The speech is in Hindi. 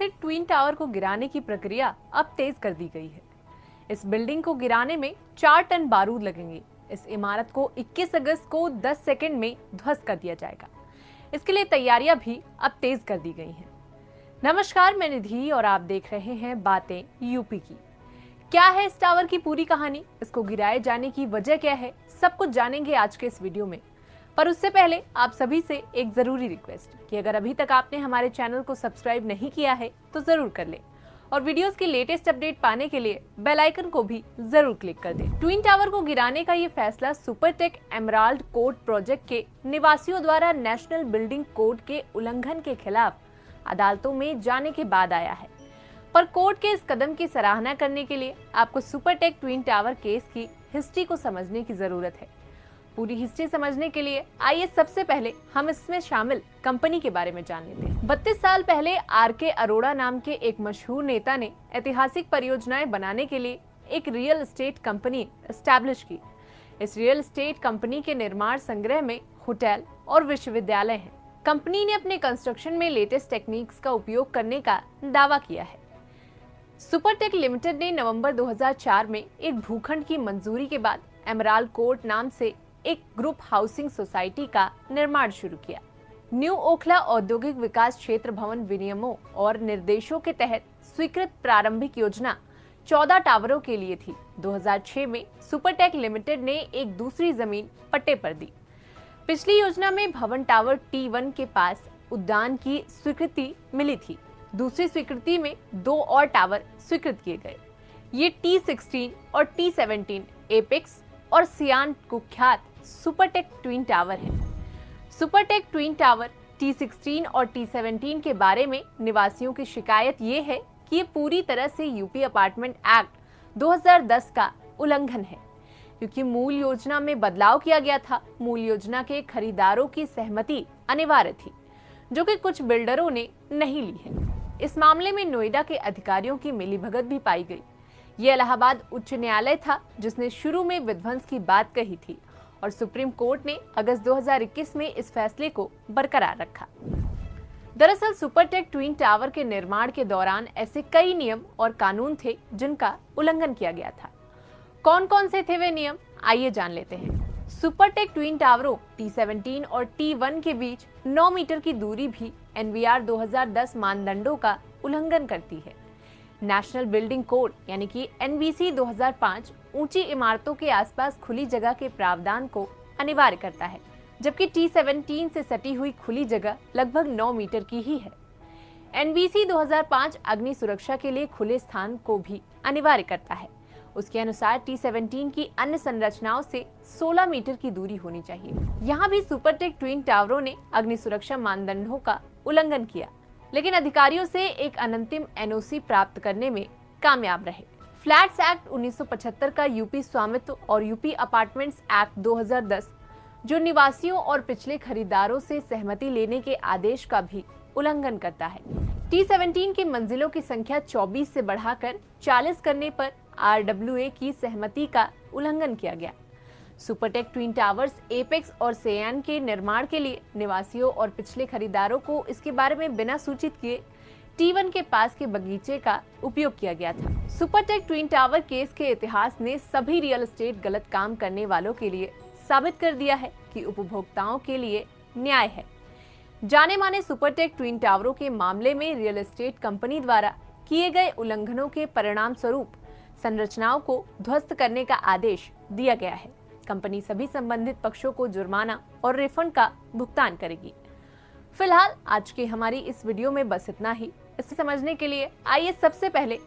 स्थित ट्विन टावर को गिराने की प्रक्रिया अब तेज कर दी गई है। इस बिल्डिंग को गिराने में 4 टन बारूद लगेंगे। इस इमारत को 21 अगस्त को 10 सेकंड में ध्वस्त कर दिया जाएगा। इसके लिए तैयारियां भी अब तेज कर दी गई हैं। नमस्कार, मैं निधि और आप देख रहे हैं बातें यूपी की। क्या है इस टावर की पूरी कहानी, इसको गिराए जाने की वजह क्या है, सब कुछ जानेंगे आज के इस वीडियो में। पर उससे पहले आप सभी से एक जरूरी रिक्वेस्ट कि अगर अभी तक आपने हमारे चैनल को सब्सक्राइब नहीं किया है तो जरूर कर लें और वीडियोस की लेटेस्ट अपडेट पाने के लिए बेल आइकन को भी जरूर क्लिक कर दें। ट्विन टावर को गिराने का ये फैसला सुपरटेक एमराल्ड कोर्ट प्रोजेक्ट के निवासियों द्वारा नेशनल बिल्डिंग कोड के उल्लंघन के खिलाफ अदालतों में जाने के बाद आया है। पर कोर्ट के इस कदम की सराहना करने के लिए आपको सुपरटेक ट्विन टावर केस की हिस्ट्री को समझने की जरूरत है। पूरी हिस्ट्री समझने के लिए आइए सबसे पहले हम इसमें शामिल कंपनी के बारे में जान लेते हैं। 32 साल पहले आर.के. अरोड़ा नाम के एक मशहूर नेता ने ऐतिहासिक परियोजनाएं बनाने के लिए एक रियल एस्टेट कंपनी एस्टैब्लिश की। इस रियल एस्टेट कंपनी के निर्माण संग्रह में होटल और विश्वविद्यालय हैं। कंपनी ने अपने कंस्ट्रक्शन में लेटेस्ट टेक्निक्स का उपयोग करने का दावा किया है। सुपरटेक लिमिटेड ने नवंबर 2004 में एक भूखंड की मंजूरी के बाद एमराल्ड कोर्ट नाम से एक ग्रुप हाउसिंग सोसाइटी का निर्माण शुरू किया। न्यू ओखला औद्योगिक विकास क्षेत्र भवन विनियमों और निर्देशों के तहत स्वीकृत प्रारंभिक योजना 14 टावरों के लिए थी। 2006 में सुपरटेक लिमिटेड ने एक दूसरी जमीन पट्टे पर दी। पिछली योजना में भवन टावर T1 के पास उद्यान की स्वीकृति मिली थी। दूसरी स्वीकृति में 2 और टावर स्वीकृत किए गए। ये T16 और T17 एपेक्स और सियान कुख्यात सुपरटेक ट्विन टावर है। सुपरटेक ट्विन टावर T16 और T17 के बारे में निवासियों की शिकायत ये है कि ये पूरी तरह से यूपी अपार्टमेंट एक्ट 2010 का उल्लंघन है, क्योंकि मूल योजना में बदलाव किया गया था। मूल योजना के खरीदारों की सहमति अनिवार्य थी, जो कि कुछ बिल्डरों ने नहीं ली है। इस मामले में नोएडा के अधिकारियों की मिलीभगत भी पाई गई। ये इलाहाबाद उच्च न्यायालय था जिसने शुरू में विध्वंस की बात कही थी और सुप्रीम कोर्ट ने अगस्त 2021 में इस फैसले को बरकरार रखा। दरअसल सुपरटेक ट्विन टावर के निर्माण के दौरान ऐसे कई नियम और कानून थे जिनका उल्लंघन किया गया था। कौन कौन से थे वे नियम, आइए जान लेते हैं। सुपरटेक ट्विन टावरों T17 और T1 के बीच 9 मीटर की दूरी भी NBR 2010 मानदंडों का उल्लंघन करती है। नेशनल बिल्डिंग कोड यानी कि NBC 2005 ऊंची इमारतों के आसपास खुली जगह के प्रावधान को अनिवार्य करता है, जबकि T17 से सटी हुई खुली जगह लगभग 9 मीटर की ही है। NBC 2005 अग्नि सुरक्षा के लिए खुले स्थान को भी अनिवार्य करता है। उसके अनुसार T17 की अन्य संरचनाओं से 16 मीटर की दूरी होनी चाहिए। यहाँ भी सुपरटेक ट्विन टावरों ने अग्नि सुरक्षा मानदंडों का उल्लंघन किया, लेकिन अधिकारियों से एक अनंतिम NOC प्राप्त करने में कामयाब रहे। फ्लैट्स एक्ट 1975 का यूपी स्वामित्व और यूपी अपार्टमेंट्स एक्ट 2010 जो निवासियों और पिछले खरीदारों से सहमति लेने के आदेश का भी उल्लंघन करता है। T17 की मंजिलों की संख्या 24 से बढ़ाकर 40 करने पर RWA की सहमति का उल्लंघन किया गया। सुपरटेक ट्विन टावर्स एपेक्स और सियान के निर्माण के लिए निवासियों और पिछले खरीदारों को इसके बारे में बिना सूचित किए T1 के पास के बगीचे का उपयोग किया गया था। सुपरटेक ट्विन टावर केस के इतिहास ने सभी रियल एस्टेट गलत काम करने वालों के लिए साबित कर दिया है कि उपभोक्ताओं के लिए न्याय है। जाने माने सुपरटेक ट्विन टावरों के मामले में रियल एस्टेट कंपनी द्वारा किए गए उल्लंघनों के परिणाम स्वरूप संरचनाओं को ध्वस्त करने का आदेश दिया गया है। कंपनी सभी संबंधित पक्षों को जुर्माना और रिफंड का भुगतान करेगी। फिलहाल आज की हमारी इस वीडियो में बस इतना ही। इसे समझने के लिए आइए सबसे पहले